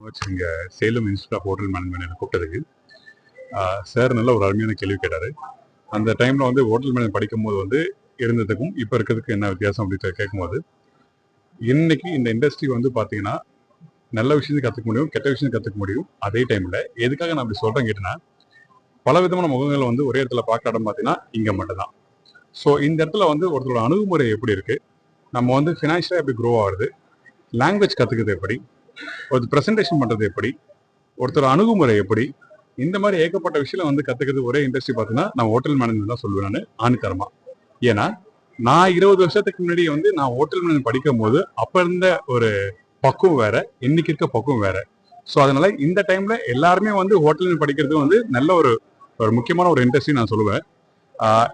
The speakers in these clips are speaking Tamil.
மச் இங்கே Salem institute of hotel management கூப்பிட்டதுக்கு. சார் நல்ல ஒரு அருமையான கேள்வி கேட்டார். அந்த டைமில் வந்து ஹோட்டல் மேனேஜ் படிக்கும்போது வந்து இருந்ததுக்கும் இப்போ இருக்கிறதுக்கு என்ன வித்தியாசம் அப்படின்னு கேட்கும்போது, இன்னைக்கு இந்த இண்டஸ்ட்ரி வந்து பார்த்தீங்கன்னா நல்ல விஷயத்தை கற்றுக்க முடியும், கெட்ட விஷயத்தை கற்றுக்க முடியும். அதே டைமில் எதுக்காக நான் அப்படி சொல்கிறேன் கேட்டேன்னா, பல விதமான முகங்களை வந்து ஒரே இடத்துல பார்க்குற இடம் பார்த்தீங்கன்னா இங்கே மட்டும்தான். ஸோ இந்த இடத்துல வந்து ஒருத்தரோட அணுகுமுறை எப்படி இருக்குது, நம்ம வந்து ஃபினான்ஷியலாக எப்படி க்ரோ ஆகுது, லாங்குவேஜ் கற்றுக்கிறது எப்படி, ஒரு ப்ரெசன்டேஷன் பண்ணுறது எப்படி, ஒருத்தர் அணுகுமுறை எப்படி, இந்த மாதிரி ஏகப்பட்ட விஷயம் வந்து கற்றுக்கிறது ஒரே இண்டஸ்ட்ரி பார்த்தீங்கன்னா நான் ஹோட்டல் மேனேஜ்மெண்ட் தான் சொல்லுவேன் நான் ஆணுத்தரமா. ஏன்னா நான் 20 வருஷத்துக்கு முன்னாடி வந்து நான் ஹோட்டல் மேனேஜ் படிக்கும் போது அப்போ இருந்த ஒரு பக்குவம் வேற, இன்னைக்கு இருக்க பக்குவம் வேற. ஸோ அதனால இந்த டைம்ல எல்லாருமே வந்து ஹோட்டல் படிக்கிறது வந்து நல்ல ஒரு முக்கியமான ஒரு இண்டஸ்ட்ரி நான் சொல்லுவேன்.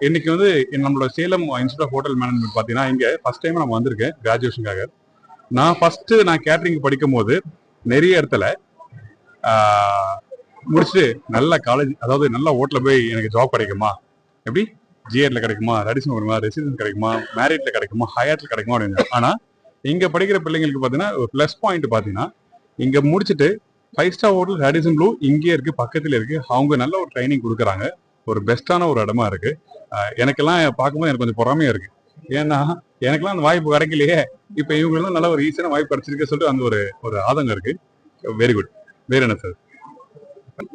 இன்னைக்கு வந்து நம்மளோட Salem institute of hotel management பார்த்தீங்கன்னா இங்கே ஃபர்ஸ்ட் டைம் நான் வந்திருக்கேன் கிராஜுவேஷனுக்காக. நான் கேட்டரிங் படிக்கும் போது நிறைய இடத்துல முடிச்சுட்டு நல்ல காலேஜ், அதாவது நல்ல ஹோட்டலில் போய் எனக்கு ஜாப் கிடைக்குமா, எப்படி ஜிஆர்ல கிடைக்குமா, ரடிசன் கிடைக்குமா, ரெசிடென்ஸ் கிடைக்குமா, மேரிட்ல கிடைக்குமா, ஹயாட்ல கிடைக்குமா அப்படின்னு. ஆனால் இங்கே படிக்கிற பிள்ளைங்களுக்கு பார்த்தீங்கன்னா ஒரு ப்ளஸ் பாயிண்ட் பார்த்தீங்கன்னா இங்கே முடிச்சுட்டு 5 ஸ்டார் ஹோட்டல் ரேடிசன் ப்ளூ இங்கே இருக்கு, பக்கத்தில் இருக்கு. அவங்க நல்ல ஒரு ட்ரைனிங் கொடுக்குறாங்க, ஒரு பெஸ்ட்டான ஒரு இடமா இருக்கு. எனக்கெல்லாம் பார்க்கும்போது எனக்கு கொஞ்சம் பொறாமையா இருக்கு. ஏன்னா எனக்கெல்லாம் அந்த வாய்ப்பு கிடைக்கலையே, இப்போ இவங்களும் நல்ல ஒரு ஈஸியான வாய்ப்பு கிடைச்சிருக்க சொல்லிட்டு அந்த ஒரு ஆதங்கம் இருக்கு. Very good. வேற என்ன சார்,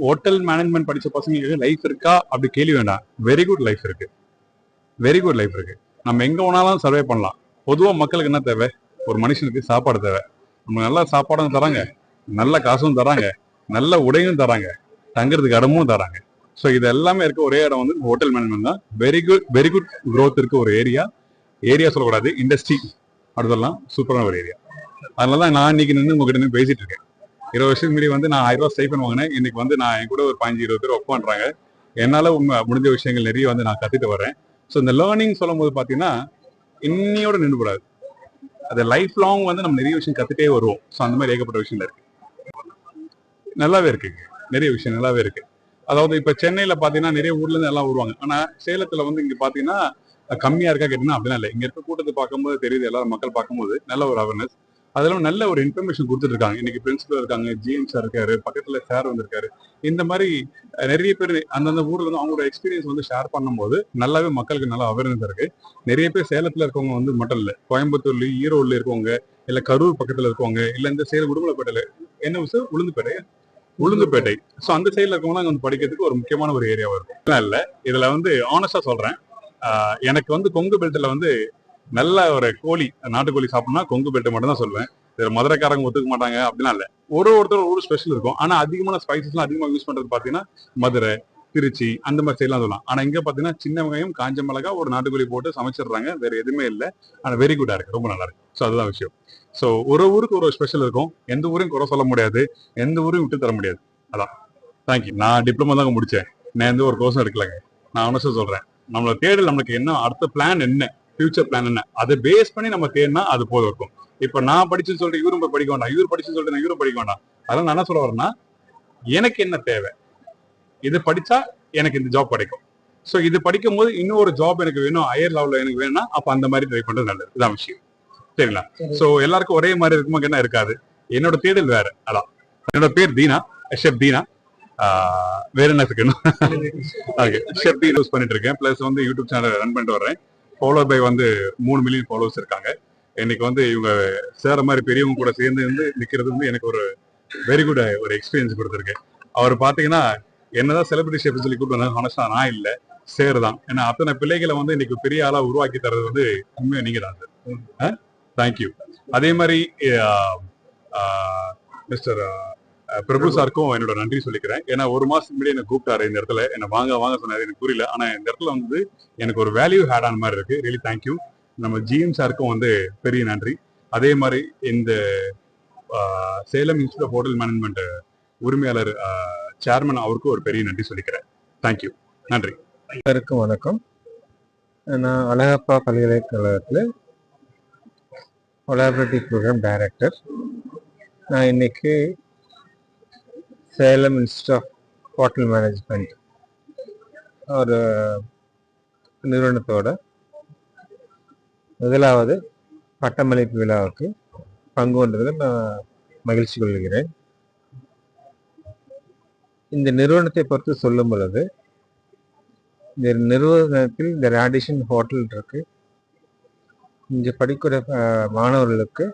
ஹோட்டல் மேனேஜ்மெண்ட் படிச்ச பசங்களுக்கு லைஃப் இருக்கா அப்படி கேள்வி வேண்டாம். வெரி குட் லைஃப் இருக்கு, வெரி குட் லைஃப் இருக்கு. நம்ம எங்க வேணாலும் சர்வே பண்ணலாம். பொதுவாக மக்களுக்கு என்ன தேவை, ஒரு மனுஷனுக்கு சாப்பாடு தேவை. நம்ம நல்ல சாப்பாடும் தராங்க, நல்ல காசும் தராங்க, நல்ல உடையும் தராங்க, தங்குறதுக்கு இடமும் தராங்க. ஸோ இது எல்லாமே இருக்க ஒரே இடம் வந்து ஹோட்டல் மேனேஜ்மெண்ட் தான். வெரி குட் க்ரோத் இருக்க ஒரு ஏரியா சொல்லக்கூடாது, இண்டஸ்ட்ரி அடுத்தெல்லாம் சூப்பரான ஒரு ஏரியா. அதனாலதான் நான் இன்னைக்கு நின்று உங்ககிட்ட நின்று பேசிட்டு இருக்கேன். 20 வருஷத்துக்கு முன்னாடி வந்து நான் 1000 ரூபாய் ஸ்டைபன் வாங்கினேன். இன்னைக்கு வந்து நான் என் கூட ஒரு 15-20 பேர் ஒர்க் பண்றாங்க. என்னால முடிஞ்ச விஷயங்கள் நிறைய வந்து நான் கத்துட்டு வரேன். ஸோ இந்த லேர்னிங் சொல்லும் போது பாத்தீங்கன்னா இன்னையோட நின்று கூடாது, அது லைஃப் லாங் வந்து நம்ம நிறைய விஷயம் கத்துட்டே வருவோம். ஸோ அந்த மாதிரி ஏகப்பட்ட விஷயம் இருக்கு, நல்லாவே இருக்கு, நிறைய விஷயம் நல்லாவே இருக்கு. அதாவது இப்ப சென்னையில பாத்தீங்கன்னா நிறைய ஊர்ல இருந்து எல்லாம் வருவாங்க. ஆனா சேலத்துல வந்து இங்க பாத்தீங்கன்னா கம்மியா இருக்கா கேட்டீங்கன்னா அப்படின்னா இல்லை. இங்க இருக்க கூட்டத்தை பார்க்கும்போது தெரியுது, எல்லாரும் மக்கள் பார்க்கும்போது நல்ல ஒரு அவேர்னஸ், அதெல்லாம் நல்ல ஒரு இன்ஃபர்மேஷன் கொடுத்துட்டு இருக்காங்க. இன்னைக்கு பிரின்சிபல் இருக்காங்க, ஜிஎம் சார் இருக்காரு, பக்கத்துல சார் வந்திருக்காரு. இந்த மாதிரி நிறைய பேர் அந்தந்த ஊர்ல இருந்து அவங்களோட எக்ஸ்பீரியன்ஸ் வந்து ஷேர் பண்ணும்போது நல்லாவே மக்களுக்கு நல்ல அவேர்னஸ் இருக்கு. நிறைய பேர் சேலத்துல இருக்கவங்க வந்து மட்டும் இல்லை, கோயம்புத்தூர்ல, ஈரோடுல இருக்கவங்க, இல்ல கரூர் பக்கத்துல இருக்கவங்க, இல்ல இந்த சேலம் உடுமலைப்பேட்டையில, என்ன சார் உளுந்துப்பேட்டை. ஸோ அந்த சைட்ல இருக்கவங்க வந்து படிக்கிறதுக்கு ஒரு முக்கியமான ஒரு ஏரியாவா இருக்கும். இல்ல இதுல வந்து ஆனஸ்டா சொல்றேன், எனக்கு வந்து கொங்கு பெல்ட்ல வந்து நல்ல ஒரு கோழி, நாட்டுக்கோழி சாப்பிடணும்னா கொங்கு பெல்ட் மட்டும் தான் சொல்லுவேன். இதுல மதுரைக்காரங்க ஒத்துக்க மாட்டாங்க அப்படின்னா இல்ல. ஒருத்தர் ஒரு ஸ்பெஷல் இருக்கும். ஆனா அதிகமான ஸ்பைசஸ் எல்லாம் அதிகமா யூஸ் பண்றது பாத்தீங்கன்னா மதுரை, திருச்சி அந்த மாதிரி சைட்லாம் சொல்லலாம். ஆனா இங்க பாத்தீங்கன்னா சின்ன வெங்காயம், காஞ்ச மிளகா, ஒரு நாட்டுக்கோழி போட்டு சமைச்சிடுறாங்க. வேற எதுவுமே இல்லை. ஆனா வெரி குட்டா இருக்கு, ரொம்ப நல்லா இருக்கு. ஸோ அதுதான் விஷயம். ஸோ ஒரு ஊருக்கு ஒரு ஸ்பெஷல் இருக்கும். எந்த ஊரையும் குறை சொல்ல முடியாது, எந்த ஊரையும் விட்டு தர முடியாது. அதான். தேங்க்யூ. நான் டிப்ளமோ தாங்க முடிச்சேன், நான் எந்த ஒரு கோர்ஸும் எடுக்கலங்க. நான் honest-ஆ சொல்றேன், நம்மளோட தேடல், நம்மளுக்கு என்ன அடுத்த பிளான், என்ன ஃபியூச்சர் பிளான் என்ன, அதை பேஸ் பண்ணி நம்ம தேடினா அது போதும் இருக்கும். இப்ப நான் படிச்சுன்னு சொல்லிட்டு இவரும் போய் படிக்க வேண்டாம், இவர் படிச்சுன்னு சொல்லிட்டு நான் இவரும் படிக்க வேண்டாம். அதெல்லாம் நான் என்ன சொல்ல வரேன்னா, எனக்கு என்ன தேவை, இது படிச்சா எனக்கு இந்த ஜாப் கிடைக்கும். ஸோ இது படிக்கும் போது இன்னொரு ஜாப் எனக்கு வேணும், ஹையர் லெவல்ல எனக்கு வேணும்னா அப்ப அந்த மாதிரி ட்ரை பண்றது நல்லது. இதான் விஷயம். சரிங்களா? ஸோ எல்லாருக்கும் ஒரே மாதிரி இருக்குமா என்ன இருக்காது. என்னோட தேடல் வேற. அதான். என்னோட பேர் தீனா, ஷெஃப் தீனா. வேற என்ன இருக்கணும், ஷெஃப் யூஸ் பண்ணிட்டு இருக்கேன். பிளஸ் வந்து யூடியூப் சேனல் ரன் பண்ணிட்டு வர்றேன். ஃபாலோ பை வந்து 3 மில்லியன் ஃபாலோவர்ஸ் இருக்காங்க. இன்னைக்கு வந்து இவங்க சேர மாதிரி பெரியவங்க கூட சேர்ந்து வந்து நிக்கிறது வந்து எனக்கு ஒரு வெரி குட் ஒரு எக்ஸ்பீரியன்ஸ் கொடுத்துருக்கு. அவர் பாத்தீங்கன்னா என்னதான் செலிபிரிட்டி ஷெஃப் சொல்லி கூப்பிட்டு ஹானஸ்டா நான் இல்ல, சேர் தான். ஏன்னா அத்தனை பிள்ளைகளை வந்து இன்னைக்கு பெரிய ஆளா உருவாக்கி தர்றது வந்து உண்மையா நீங்க தான் சார். தேங்க்யூ. அதே மாதிரி மிஸ்டர் பிரபு சாருக்கும் என்னோட நன்றி சொல்லிக்கிறேன். ஏன்னா ஒரு மாசத்துக்கு முன்னாடி என்ன கூப்பிட்டாரு இந்த இடத்துல, என்ன வாங்க சொன்னாரு. எனக்கு புரியல, ஆனா இந்த இடத்துல வந்து எனக்கு ஒரு வேல்யூ ஹேட் ஆன மாதிரி இருக்கு. Really thank you. நம்ம ஜிஎம் சாருக்கும் வந்து பெரிய நன்றி. அதே மாதிரி இந்த Salem institute of hotel management உரிமையாளர் சேர்மன் அவருக்கும் ஒரு பெரிய நன்றி சொல்லிக்கிறேன். தேங்க்யூ. நன்றி. எல்லாருக்கும் வணக்கம். நான் அழகப்பா பல்கலைக்கழகத்தில் கொலாபரேட்டிவ் ப்ரோக்ராம் டைரக்டர். நான் இன்னைக்கு Salem institute of hotel management ஒரு நிறுவனத்தோட முதலாவது பட்டமளிப்பு விழாவுக்கு பங்கு கொண்டதில் நான் மகிழ்ச்சி கொள்கிறேன். இந்த நிறுவனத்தை பொறுத்து சொல்லும் பொழுது, இந்த நிறுவனத்தில் இந்த ரேடிஷன் ஹோட்டல் இருக்கு. இங்கே படிக்கிற மாணவர்களுக்கு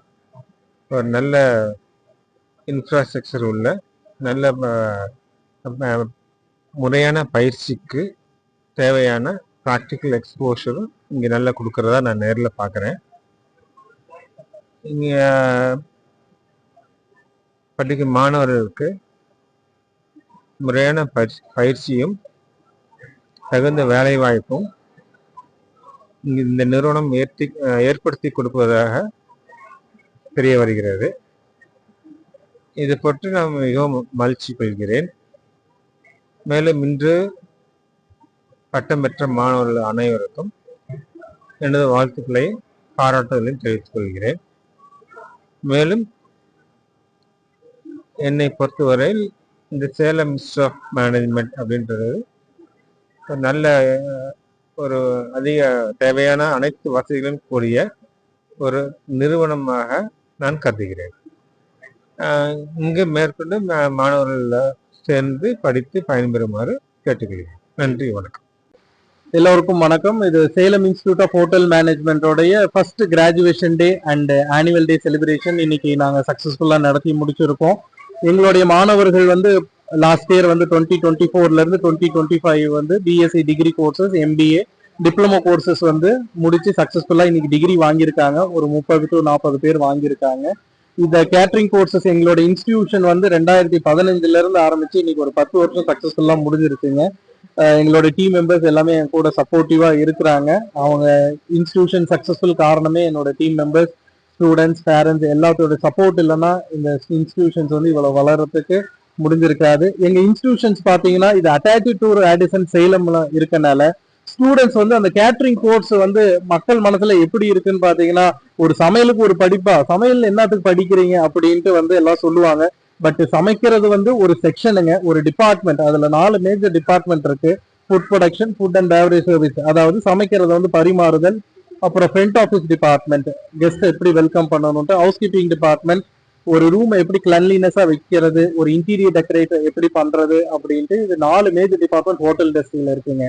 ஒரு நல்ல இன்ஃப்ராஸ்ட்ரக்சர் உள்ள நல்ல முறையான பயிற்சிக்கு தேவையான ப்ராக்டிக்கல் எக்ஸ்போஷரும் இங்கே நல்லா கொடுக்கறதா நான் நேரில் பார்க்குறேன். இங்கே படிக்கும் மாணவர்களுக்கு முறையான பயிற்சியும் தகுந்த வேலை வாய்ப்பும் இந்த நிறுவனம் ஏற்படுத்தி கொடுப்பதாக தெரிய வருகிறது. இதை பற்றி நான் மிகவும் மகிழ்ச்சி கொள்கிறேன். மேலும் இன்று பட்டம் பெற்ற மாணவர்கள் அனைவருக்கும் எனது வாழ்த்துக்களையும் பாராட்டுதலையும் தெரிவித்துக் கொள்கிறேன். மேலும் என்னை பொறுத்தவரையில் இந்த சேலம் இன்ஸ்டிடியூட் ஆஃப் மேனேஜ்மெண்ட் அப்படின்றது ஒரு நல்ல ஒரு அதிக தேவையான அனைத்து வசதிகளும் கூடிய ஒரு நிறுவனமாக நான் கருதுகிறேன். இங்கு மேற்கொண்டு மாணவர்கள் சேர்ந்து படித்து பயன்பெறுமாறு கேட்டுக்கொள்கிறேன். நன்றி, வணக்கம். எல்லோருக்கும் வணக்கம். இது சேலம் இன்ஸ்டிடியூட் ஆஃப் ஹோட்டல் மேனேஜ்மெண்டோடைய first graduation day and annual day celebration இன்னைக்கு நாங்கள் சக்ஸஸ்ஃபுல்லாக நடத்தி முடிச்சிருக்கோம். எங்களுடைய மாணவர்கள் வந்து லாஸ்ட் இயர் வந்து 2024 2025 வந்து BSc degree courses, MBA, diploma courses வந்து முடிச்சு சக்ஸஸ்ஃபுல்லாக இன்னைக்கு டிகிரி வாங்கியிருக்காங்க. ஒரு 30 to 40 பேர் வாங்கியிருக்காங்க. இந்த கேட்டரிங் கோர்சஸ் எங்களோட இன்ஸ்டிடியூஷன் வந்து 2015 ஆரம்பிச்சு இன்னைக்கு ஒரு 10 வருஷம் சக்ஸஸ்ஃபுல்லாக முடிஞ்சிருக்குங்க. எங்களோட டீம் மெம்பர்ஸ் எல்லாமே என் கூட சப்போர்ட்டிவா இருக்கிறாங்க. அவங்க இன்ஸ்டிடியூஷன் சக்ஸஸ்ஃபுல் காரணமே என்னோட டீம் மெம்பர்ஸ், ஸ்டூடெண்ட்ஸ், பேரண்ட்ஸ் எல்லாத்தோட சப்போர்ட் இல்லைன்னா இந்த இன்ஸ்டிடியூஷன்ஸ் வந்து இவ்வளவு வளர்றதுக்கு முடிஞ்சிருக்காது. எங்க இன்ஸ்டிடியூஷன்ஸ் பாத்தீங்கன்னா இது அட்டாச் டு ரேடிசன் சேலம்ல இருக்கனால ஸ்டூடெண்ட்ஸ் வந்து அந்த கேட்டரிங் கோர்ஸ் வந்து மக்கள் மனசுல எப்படி இருக்குன்னு பாத்தீங்கன்னா, ஒரு சமையலுக்கு ஒரு படிப்பா, சமையல் என்னத்துக்கு படிக்கிறீங்க அப்படின்ட்டு வந்து எல்லாம் சொல்லுவாங்க. பட் சமைக்கிறது வந்து ஒரு செக்ஷனுங்க, ஒரு டிபார்ட்மெண்ட். அதுல 4 மேஜர் டிபார்ட்மெண்ட் இருக்கு. Food production, food and beverage service, அதாவது சமைக்கிறது வந்து பரிமாறுதல். அப்புறம் ஃப்ரண்ட் ஆஃபீஸ் டிபார்ட்மெண்ட், கெஸ்ட் எப்படி வெல்கம் பண்ணணும்ட்டு. ஹவுஸ் கீப்பிங் டிபார்ட்மெண்ட், ஒரு ரூம் எப்படி கிளன்லினஸா வைக்கிறது, ஒரு இன்டீரியர் டெக்கரேட் எப்படி பண்றது அப்படின்ட்டு. இது 4 மேஜர் டிபார்ட்மெண்ட் ஹோட்டல் இண்டஸ்ட்ரியில இருக்குங்க.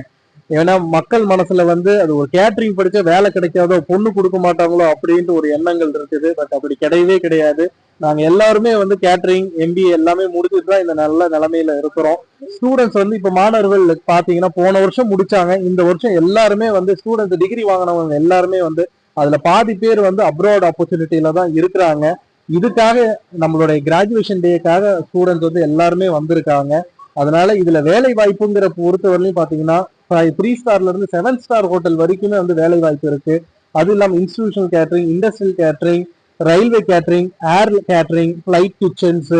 ஏன்னா மக்கள் மனசுல வந்து அது ஒரு கேட்டரிங் படிச்சா வேலை கிடைக்காதோ, பொண்ணு கொடுக்க மாட்டாங்களோ அப்படின்ட்டு ஒரு எண்ணங்கள் இருக்குது. பட் அப்படி கிடையவே கிடையாது. நாங்க எல்லாருமே வந்து கேட்டரிங், எம்பிஏ எல்லாமே முடிச்சுட்டு தான் இந்த நல்ல நிலைமையில இருக்கிறோம். ஸ்டூடெண்ட்ஸ் வந்து இப்ப மாணவர்கள் பாத்தீங்கன்னா போன வருஷம் முடிச்சாங்க. இந்த வருஷம் எல்லாருமே வந்து ஸ்டூடெண்ட்ஸ் டிகிரி வாங்கினவங்க எல்லாருமே வந்து அதுல பாதி பேர் வந்து அப்ராட் ஆப்பர்ச்சுனிட்டியில தான் இருக்கிறாங்க. இதுக்காக நம்மளுடைய கிராஜுவேஷன் டேக்காக ஸ்டூடெண்ட்ஸ் வந்து எல்லாருமே வந்திருக்காங்க. அதனால இதுல வேலை வாய்ப்புங்கிற பொறுத்தவரையிலும் பாத்தீங்கன்னா 3 ஸ்டார்ல இருந்து 7 ஸ்டார் ஹோட்டல் வரைக்குமே வந்து வேலை வாய்ப்பு இருக்கு. அது இல்லாம institutional catering, industrial catering, railway catering, air catering, flight kitchens,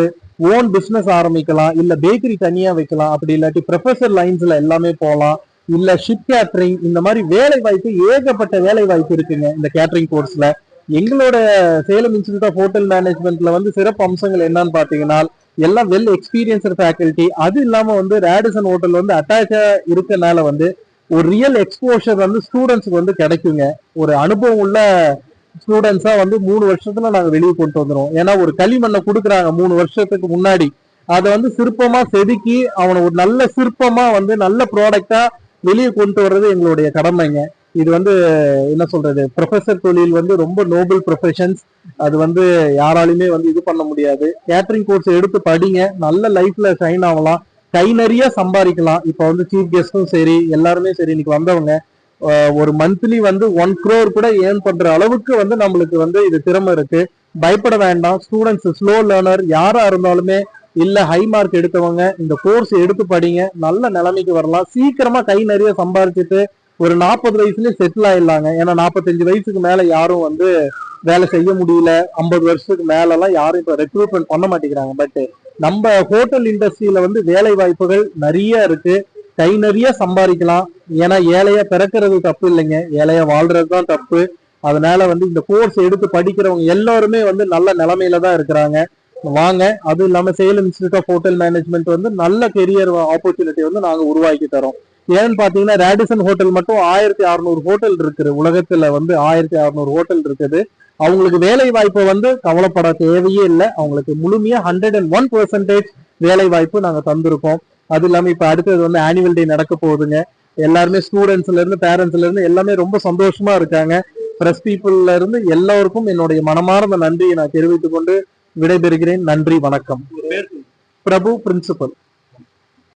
own business ஆரம்பிக்கலாம், இல்ல பேக்கரி தனியா வைக்கலாம், அப்படி இல்லாட்டி ப்ரொஃபசர் லைன்ஸ்ல எல்லாமே போகலாம், இல்ல ஷிப் கேட்டரிங். இந்த மாதிரி வேலை வாய்ப்பு ஏகப்பட்ட வேலை வாய்ப்பு இருக்குங்க இந்த கேட்டரிங் கோர்ஸ்ல. எங்களோட சேலம் இன்ஸ்டிடியூட் ஆஃப் ஹோட்டல் மேனேஜ்மெண்ட்ல வந்து சிறப்பு அம்சங்கள் என்னன்னு பாத்தீங்கன்னா, எல்லாம் வெல் எக்ஸ்பீரியன்ஸ்டு ஃபேக்கல்டி. அது இல்லாம வந்து ரேடிசன் ஹோட்டல் வந்து அட்டாச்சா இருக்கனால வந்து ஒரு ரியல் எக்ஸ்போஷர் வந்து ஸ்டூடெண்ட்ஸுக்கு வந்து கிடைக்குங்க. ஒரு அனுபவம் உள்ள ஸ்டூடெண்ட்ஸா வந்து 3 வருஷத்துல நாங்க வெளியே கொண்டு வந்துடும். ஏன்னா ஒரு களிமண்ணை கொடுக்குறாங்க 3 வருஷத்துக்கு முன்னாடி, அதை வந்து சிற்பமா செதுக்கி அவனை ஒரு நல்ல சிற்பமா வந்து நல்ல ப்ராடக்டா வெளியே கொண்டு வர்றது எங்களுடைய கடமைங்க. இது வந்து என்ன சொல்றது, ப்ரொஃபசர் தொழில் வந்து ரொம்ப நோபல் ப்ரொஃபஷன்ஸ். அது வந்து யாராலுமே வந்து இது பண்ண முடியாது. கேட்டரிங் கோர்ஸ் எடுத்து படிங்க, நல்ல லைஃப்ல ஷைன் ஆகலாம், கை நிறைய சம்பாதிக்கலாம். இப்போ வந்து சீஃப் கெஸ்டும் சரி, எல்லாருமே சரி, இன்னைக்கு வந்தவங்க ஒரு மந்த்லி வந்து 1 crore கூட ஏர்ன் பண்ற அளவுக்கு வந்து நம்மளுக்கு வந்து இது திறமை இருக்கு. பயப்பட வேண்டாம். ஸ்டூடெண்ட்ஸ், ஸ்லோ லேர்னர் யாரா இருந்தாலுமே, இல்ல ஹை மார்க் எடுத்தவங்க இந்த கோர்ஸ் எடுத்து படிங்க, நல்ல நிலைமைக்கு வரலாம். சீக்கிரமா கை நிறைய சம்பாதிச்சுட்டு ஒரு 40 வயசுலயே செட்டில் ஆயிடலாங்க. ஏன்னா 45 வயசுக்கு மேல யாரும் வந்து வேலை செய்ய முடியல. 50 வருஷத்துக்கு மேல எல்லாம் யாரும் இப்ப ரெக்ரூட்மெண்ட் பண்ண மாட்டேங்கிறாங்க. பட் நம்ம ஹோட்டல் இண்டஸ்ட்ரியில வந்து வேலை வாய்ப்புகள் நிறைய இருக்கு. கை நிறைய சம்பாதிக்கலாம். ஏன்னா ஏழையா பிறக்கிறது தப்பு இல்லைங்க, ஏழையா வாழ்றது தான் தப்பு. அதனால வந்து இந்த கோர்ஸ் எடுத்து படிக்கிறவங்க எல்லாருமே வந்து நல்ல நிலைமையில தான் இருக்கிறாங்க. வாங்க. அதுவும் இல்லாம Salem institute of hotel management வந்து நல்ல கெரியர் ஆப்பர்ச்சுனிட்டி வந்து நாங்க உருவாக்கி தரோம். ஏன்னு பாத்தீங்கன்னா ரேடிசன் ஹோட்டல் மட்டும் 1600 ஹோட்டல் இருக்குது. உலகத்துல வந்து 1600 ஹோட்டல் இருக்குது. அவங்களுக்கு வேலை வாய்ப்பை வந்து கவலைப்பட தேவையே இல்லை. அவங்களுக்கு முழுமையா 101% வேலை வாய்ப்பு நாங்க தந்திருக்கோம். அது இல்லாம இப்ப அடுத்தது வந்து ஆனுவல் டே நடக்க போகுதுங்க. எல்லாருமே ஸ்டூடெண்ட்ஸ்ல இருந்து பேரண்ட்ஸ்ல இருந்து எல்லாமே ரொம்ப சந்தோஷமா இருக்காங்க. பிரஸ் பீப்புள்ல இருந்து எல்லாருக்கும் என்னுடைய மனமார்ந்த நன்றியை நான் தெரிவித்துக் கொண்டு விடைபெறுகிறேன். நன்றி, வணக்கம். பிரபு, பிரின்சிபல்.